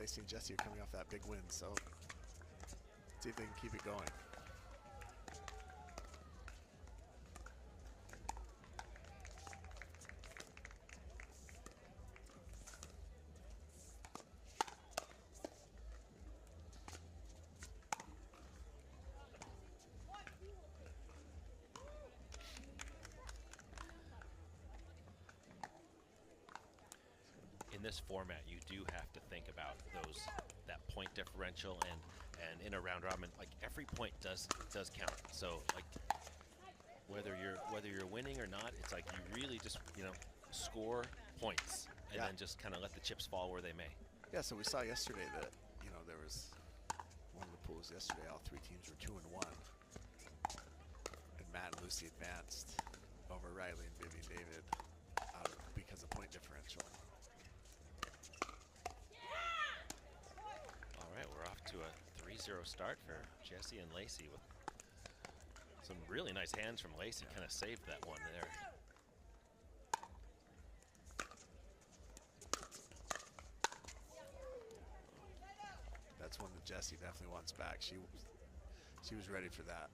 Lacy and Jesse are coming off that big win, so see if they can keep it going. In this format, you do have to think about that point differential, and in a round robin, like every point does count. So like whether you're winning or not, it's like you really just score points and then just kind of let the chips fall where they may. Yeah. So we saw yesterday that there was one of the pools yesterday. All three teams were 2-1, and Matt and Lucy advanced over Riley and Vivian David because of point differential. All right, we're off to a 3-0 start for Jesse and Lacy with some really nice hands from Lacy. Kind of saved that one there. That's one that Jesse definitely wants back. She was ready for that.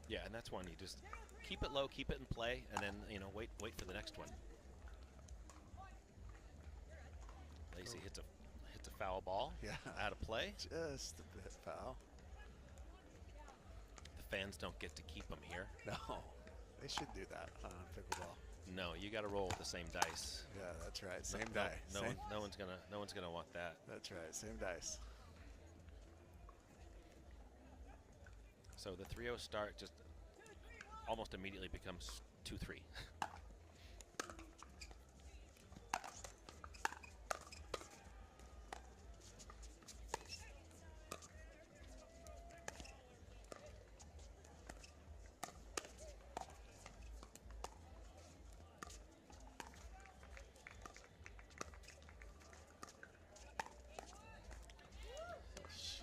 Yeah, and that's one you just keep it low, keep it in play, and then wait for the next one. Lacy hits a foul ball. Yeah. Out of play. Just a bit foul. The fans don't get to keep them here. No, they should do that on pickleball. No, you got to roll with the same dice. Yeah, that's right. Same die. No one's gonna want that. That's right. Same dice. So the 3-0 start just almost immediately becomes 2-3.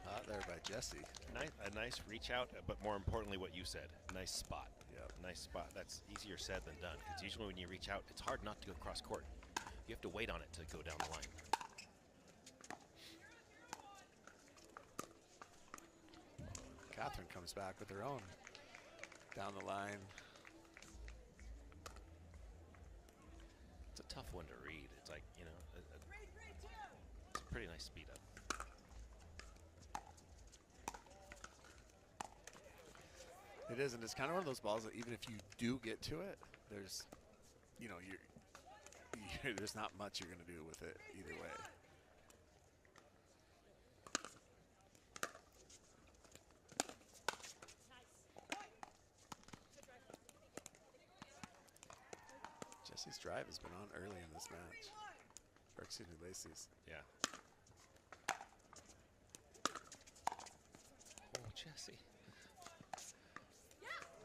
Shot there by Jesse. A nice reach out, but more importantly, what you said. Nice spot. Yep. Nice spot. That's easier said than done. Because usually when you reach out, it's hard not to go cross court. You have to wait on it to go down the line. Catherine comes back with her own down the line. It's a tough one to read. It's like, it's a pretty nice speed up. It is, and it's kind of one of those balls that even if you do get to it, there's, there's not much you're going to do with it either way. Jesse's drive has been on early in this match. Or excuse me, Lacy's. Yeah. Oh, Jesse.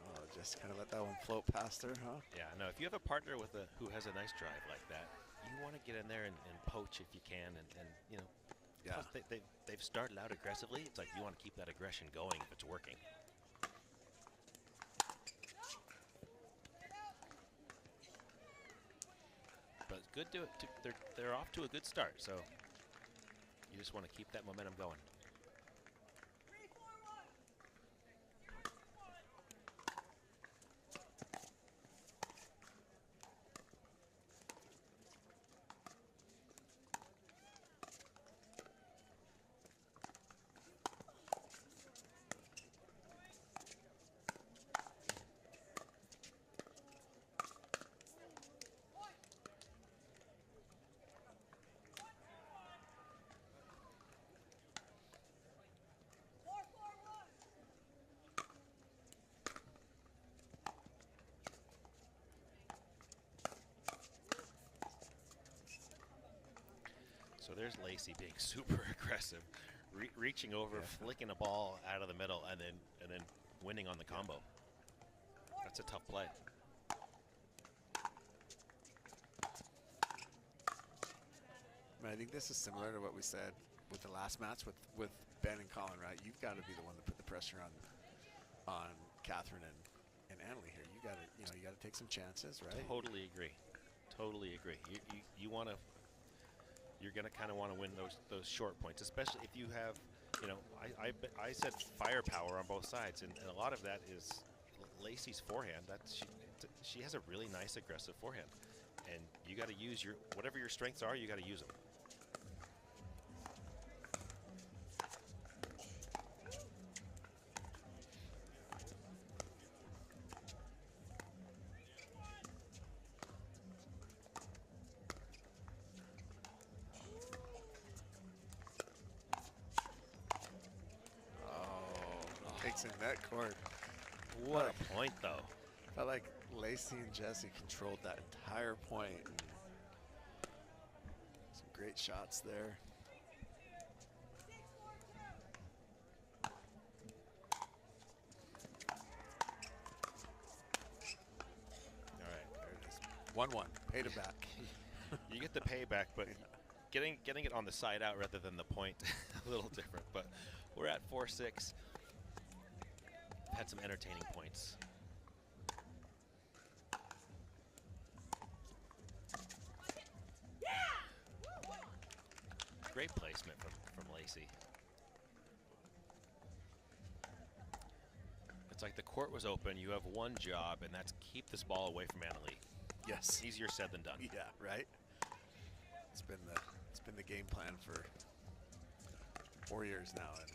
Oh, just kind of let that one float past her, huh? Yeah, no, if you have a partner who has a nice drive like that, you want to get in there and poach if you can, and Yeah. plus they've started out aggressively. It's like you want to keep that aggression going if it's working. But good they're off to a good start, so you just want to keep that momentum going. So there's Lacy being super aggressive, reaching over, flicking a ball out of the middle, and then winning on the combo. That's a tough play. I think this is similar to what we said with the last match with Ben and Colin, right? You've got to be the one to put the pressure on Catherine and Annalie here. You got to take some chances, right? Totally agree. Totally agree. You want to. you're going to kind of want to win those short points, especially if you have, you know, I said firepower on both sides, and a lot of that is Lacy's forehand. She has a really nice aggressive forehand, and you got to use whatever your strengths are. You got to use them. In that court. What a point, though. Felt like Lacy and Jessie controlled that entire point. And some great shots there. All right, there it is. 1-1. Paid it back. You get the payback, but getting it on the side out rather than the point, a little different. But we're at 4-6. Had some entertaining points. Great placement from Lacy. It's like the court was open. You have one job, and that's keep this ball away from Annalie. Yes. Easier said than done. Yeah, right. It's been the game plan for 4 years now, and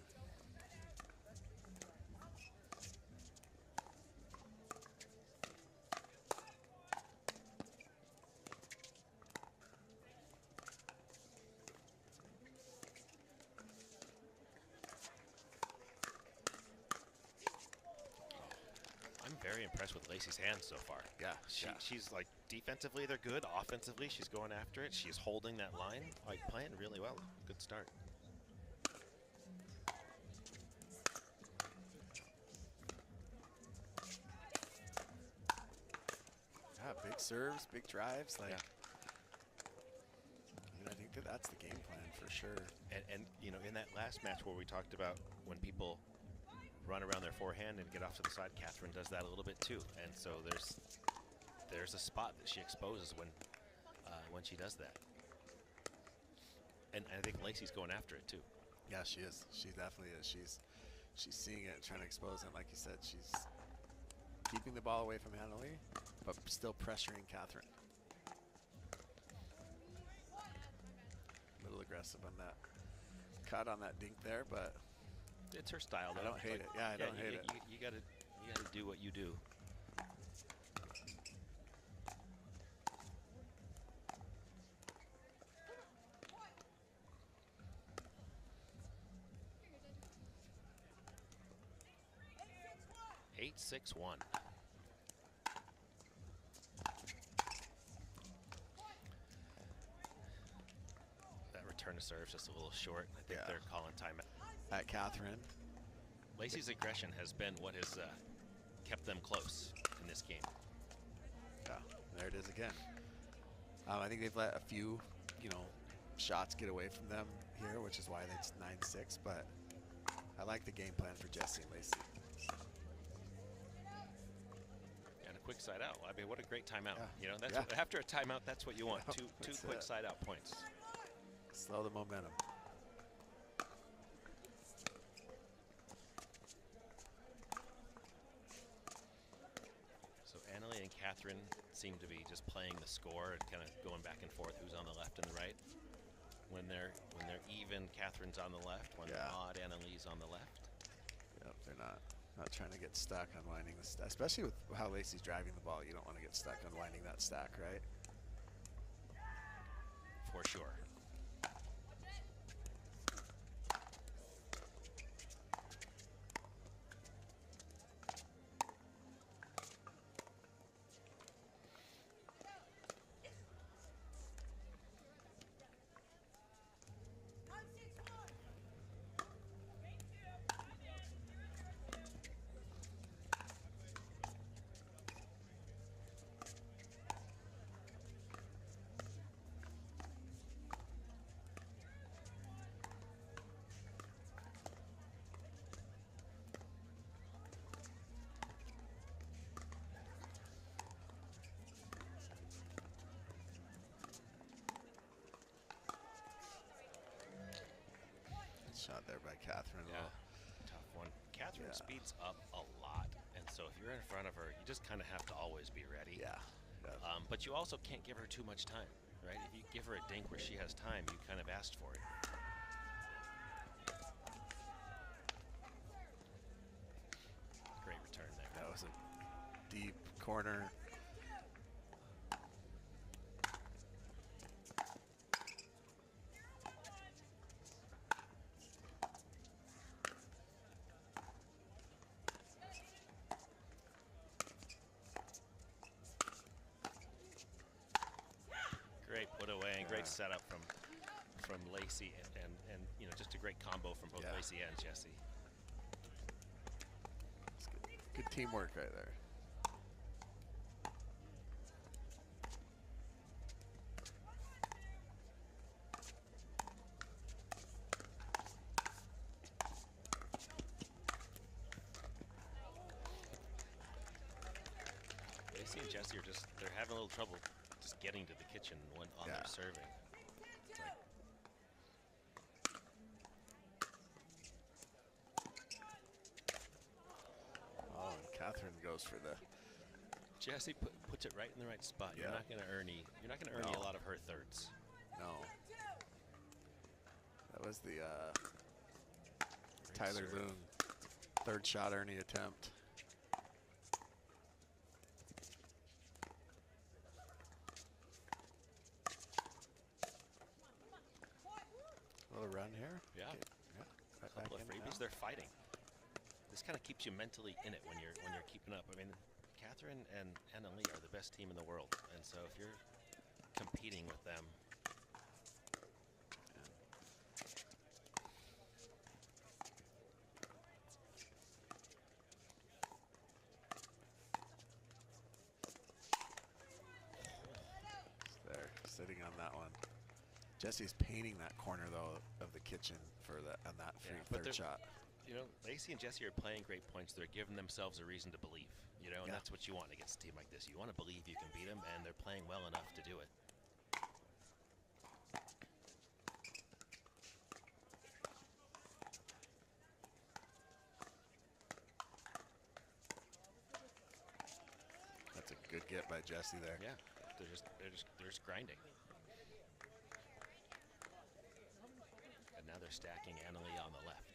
very impressed with Lacy's hands so far. Yeah, she's like defensively they're good. Offensively, she's going after it. She's holding that line, like playing really well. Good start. Yeah, big serves, big drives. Like, yeah. I think that's the game plan for sure. And you know, in that last match where we talked about when people run around their forehand and get off to the side, Catherine does that a little bit too. And so there's a spot that she exposes when she does that. And I think Lacy's going after it too. Yeah, she is. She definitely is. She's seeing it, trying to expose it. Like you said, she's keeping the ball away from Annalie, but still pressuring Catherine. A little aggressive on that cut on that dink there, but it's her style. I don't hate it. Yeah, I don't hate it. You gotta do what you do. Eight, 6-1. That return to serve just a little short. I think they're calling timeout. At Catherine. Lacy's aggression has been what has kept them close in this game. Yeah, there it is again. I think they've let a few, shots get away from them here, which is why it's 9-6. But I like the game plan for Jesse and Lacy. And a quick side out. I mean, what a great timeout. Yeah. That's what, after a timeout, that's what you want. Two quick side out points. Slow the momentum. Annalie and Catherine seem to be just playing the score and kind of going back and forth who's on the left and the right. When they're even, Catherine's on the left. When they're odd, Annalie's on the left. Yep, they're not trying to get stuck unwinding the stack, especially with how Lacy's driving the ball. You don't want to get stuck unwinding that stack, right? For sure. shot there by Catherine. Yeah, tough one. Catherine Yeah. speeds up a lot, and so if you're in front of her, you just kind of have to always be ready. Yeah. But you also can't give her too much time, right? If you give her a dink where she has time, you kind of asked for it. Great return there. That was a deep corner. Great put away and great setup from Lacy and you know, just a great combo from both Lacy and Jessie. It's good teamwork right there. Lacy and Jessie are they're having a little trouble just getting to the kitchen when on their serving. It's like, oh, and Catherine goes for the. Jessie puts it right in the right spot. You're not going to earn a lot of her thirds. No. That was the Tyler serve. Loon third shot earning attempt. A little run here. Yeah. Right A couple back of in freebies. now. They're fighting. This kind of keeps you mentally in it when you're keeping up. I mean, Catherine and Leigh are the best team in the world, and so if you're competing with them, There, sitting on that one. Jessie's painting that corner though of the kitchen for on that free but third shot. you know, Lacy and Jessie are playing great points. They're giving themselves a reason to believe, you know, and that's what you want against a team like this. You want to believe you can beat them, and they're playing well enough to do it. That's a good get by Jessie there. Yeah, they're just grinding. And now they're stacking Annalie on the left.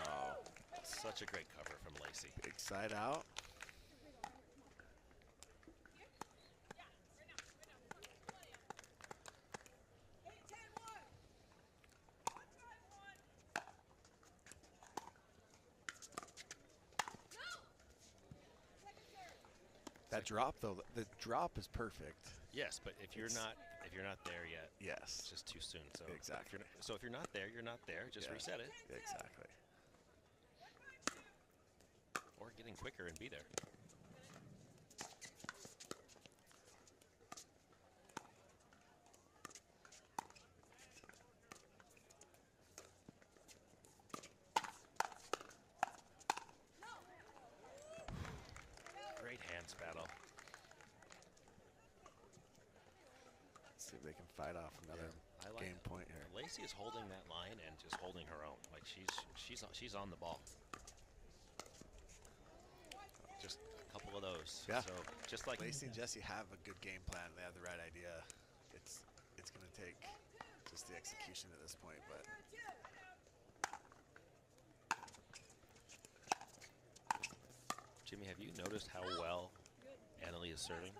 Wow. Such a great cover from Lacy. Big side out. That drop though, the drop is perfect. Yes, but if you're not there yet, Yes. it's just too soon. So Exactly. If you're not there, you're not there. Just reset it, Exactly. or get in quicker and be there. Great hands battle. Let's see if they can fight off another I like game point here. Lacy is holding that line and just holding her own. Like she's on the ball. Just a couple of those. Yeah. So just like Lacy and Jessie have a good game plan. They have the right idea. It's going to take just the execution at this point, but Jimmy, have you noticed how well Annalie is serving?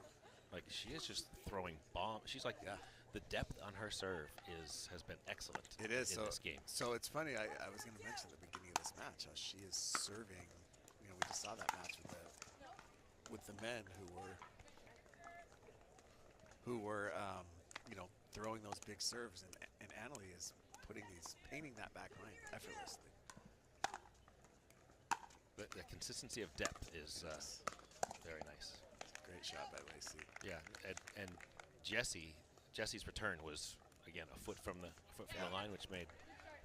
Like she is just throwing bombs. She's like, the depth on her serve has been excellent. it is in so. this game. So it's funny. I was going to mention at the beginning of this match how she is serving. You know, we just saw that match with the men who were you know, throwing those big serves, and Annalie is painting that back line effortlessly. The consistency of depth is very nice. Great shot by Lacy. Yeah, and Jessie's return was again a foot from the line, which made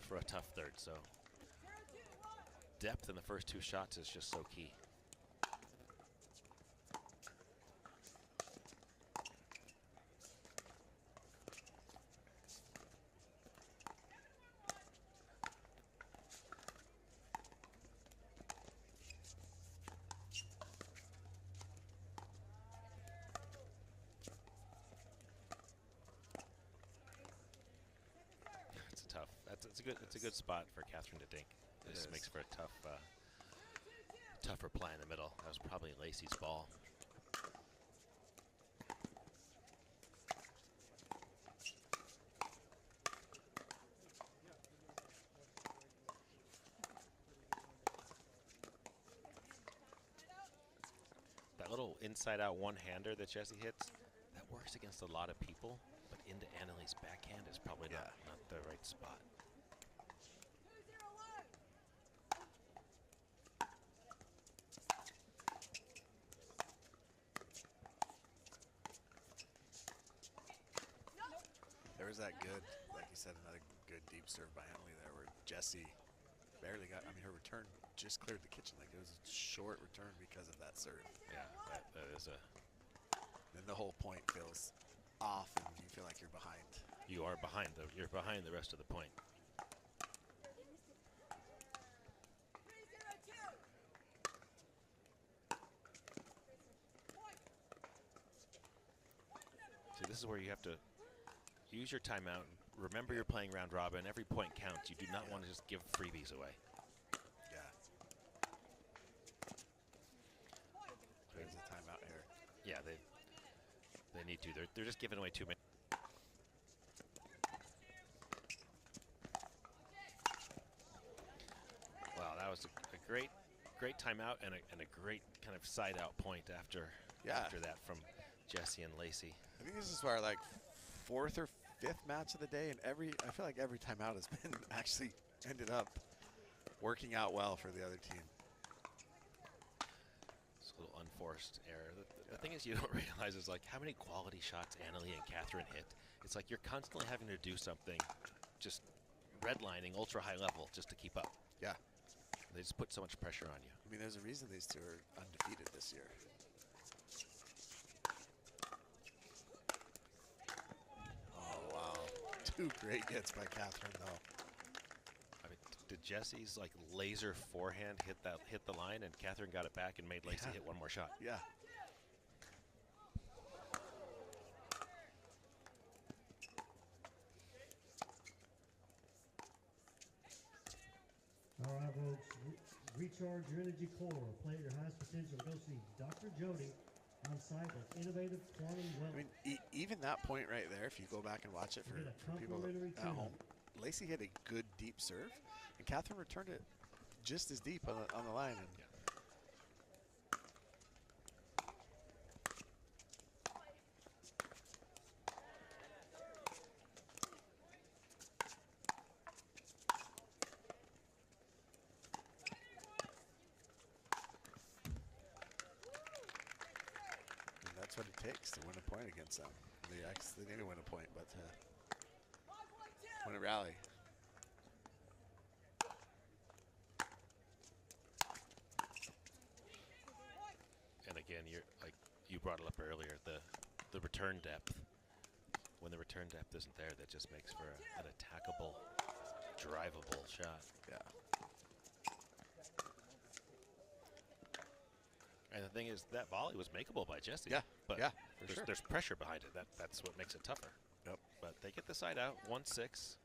for a tough third. So depth in the first two shots is just so key. it's a good spot for Catherine to dink. This makes for a tougher play in the middle. That was probably Lacy's ball. That little inside-out one-hander that Jessie hits, that works against a lot of people, but into Annalie's backhand is probably not the right spot. There was that good, like you said, another good deep serve by Annalie there where Jessie barely got, I mean, her return just cleared the kitchen. Like, it was a short return because of that serve. Yeah, that is a... Then the whole point feels off and you feel like you're behind. You are behind. You're behind the rest of the point. See, this is where you have to use your timeout. Remember, you're playing round robin. Every point counts. You do not want to just give freebies away. Yeah. There's a timeout here. Yeah, they need to. They're just giving away too many. Wow, that was a great timeout and a great kind of side out point after that from Jesse and Lacy. I think this is our like 4th or 5th match of the day, and I feel like every timeout has been actually ended up working out well for the other team. It's a little unforced error. The thing is, you don't realize is like how many quality shots Annalie and Catherine hit. It's like you're constantly having to do something, just redlining ultra high level just to keep up. Yeah. They just put so much pressure on you. I mean, there's a reason these two are undefeated this year. Oh, wow. 2 great hits by Catherine, though. I mean, did Jesse's like laser forehand hit the line, and Catherine got it back and made Lacy hit one more shot? Yeah. All right, folks, recharge your energy core. Play at your highest potential. Go see Dr. Jody on site with innovative quantum wellness. I mean, even that point right there, if you go back and watch it for people at home, Lacy hit a good deep serve, and Catherine returned it just as deep on the line. And that's what it takes to win a point against them. They didn't win a point, but win a rally. And again, you brought it up earlier, the return depth. When the return depth isn't there, that just makes for an attackable, drivable shot. Yeah. And the thing is, that volley was makeable by Jessie. Yeah, but yeah, for sure. There's pressure behind it. That's what makes it tougher. Yep. But they get the side out, 1-6.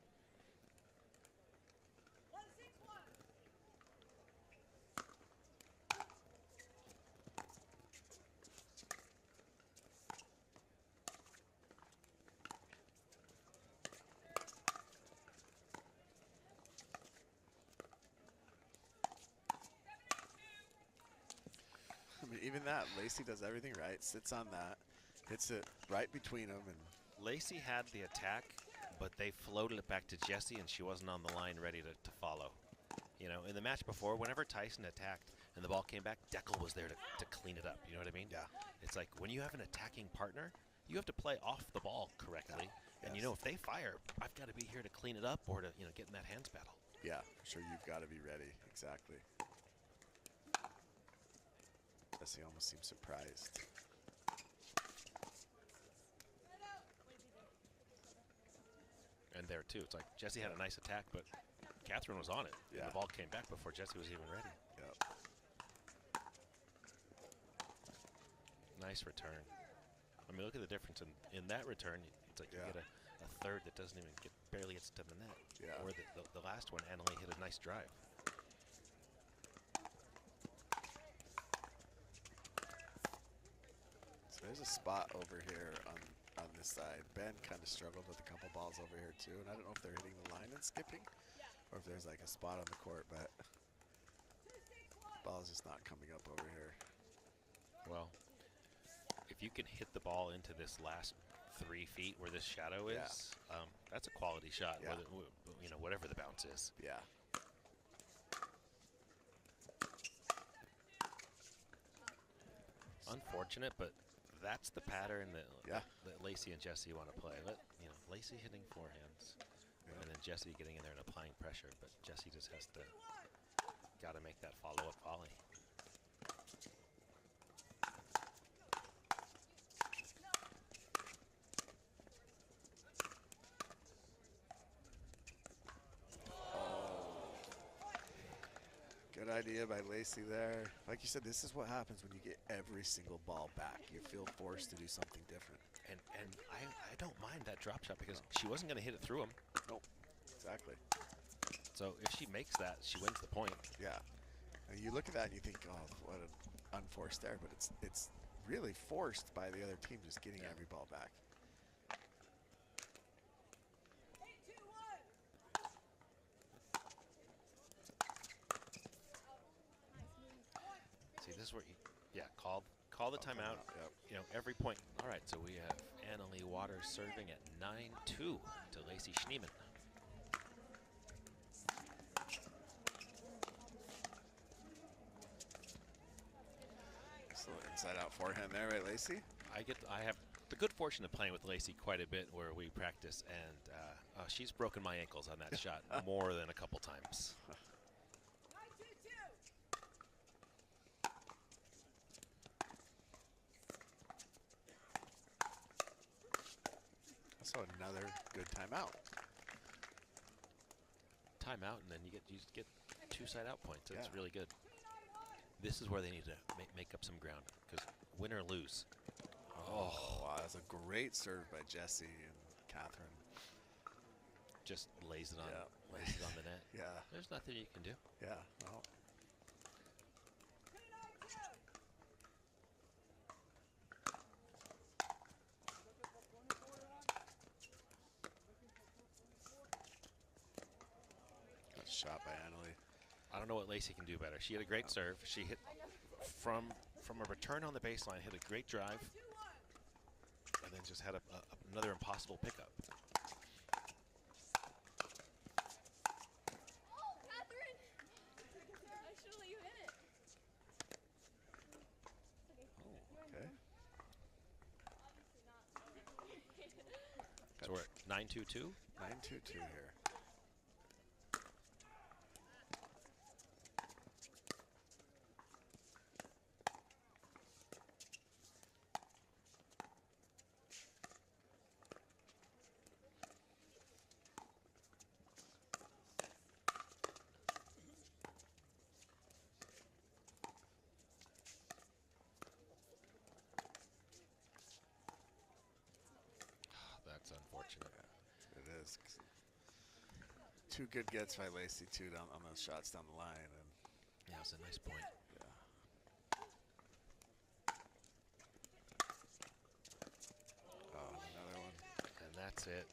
I mean, even that, Lacy does everything right, sits on that, hits it right between them. And Lacy had the attack, but they floated it back to Jessie, and she wasn't on the line ready to follow. You know, in the match before, whenever Tyson attacked and the ball came back, Deckel was there to clean it up. You know what I mean? Yeah. It's like when you have an attacking partner, you have to play off the ball correctly. Yeah. And, you know, if they fire, I've got to be here to clean it up or to, you know, get in that hands battle. Yeah, for sure, you've got to be ready. Exactly. Jesse almost seems surprised. And there, too. It's like Jessie had a nice attack, but Catherine was on it. Yeah. And the ball came back before Jessie was even ready. Yep. Nice Nice return. I mean, look at the difference in that return. It's like you get a a third that doesn't even barely gets to the net. Yeah. Or the last one, Annalie hit a nice drive. So there's a spot over here on this side. Ben kind of struggled with a couple balls over here too, and I don't know if they're hitting the line and skipping, or if there's like a spot on the court, but ball's just not coming up over here. Well, if you can hit the ball into this last 3 feet where this shadow is, that's a quality shot. Yeah. Whatever the bounce is. Yeah. Unfortunate, but that's the pattern that Yeah. that Lacy and Jesse want to play. Lacy hitting forehands, and then Jesse getting in there and applying pressure. But Jesse just has to got to make that follow-up volley. Good idea by Lacy there. Like you said, this is what happens when you get every single ball back. You feel forced to do something different. And I don't mind that drop shot because she wasn't going to hit it through him. Nope. Exactly. So if she makes that, she wins the point. Yeah. And you look at that and you think, oh, what an unforced there, but it's really forced by the other team just getting every ball back. See, this is where call the timeout. Yep. Every point. All right, so we have Annalie Waters serving at 9-2 to Lacy Schneemann. So inside out forehand there, right, Lacy? I have the good fortune of playing with Lacy quite a bit where we practice, and she's broken my ankles on that shot more than a couple times. So another good timeout. Timeout, and then you just get 2 side out points. That's Yeah. really good. This is where they need to make up some ground, because win or lose. Oh, wow, that's a great serve by Jessie and Catherine. Just lays it on the net. Yeah. There's nothing you can do. Yeah. Well. Good shot by Annalie. I don't know what Lacy can do better. She had a great serve. She hit from a return on the baseline, hit a great drive, and then just had another impossible pickup. Catherine! I should let you hit it. Oh, okay. So we're at 9-2-2. 9-2-2 here. That's unfortunate. It is. 2 good gets by Lacy too down on those shots down the line, and Yeah, it's a nice point. oh, another one. And that's it.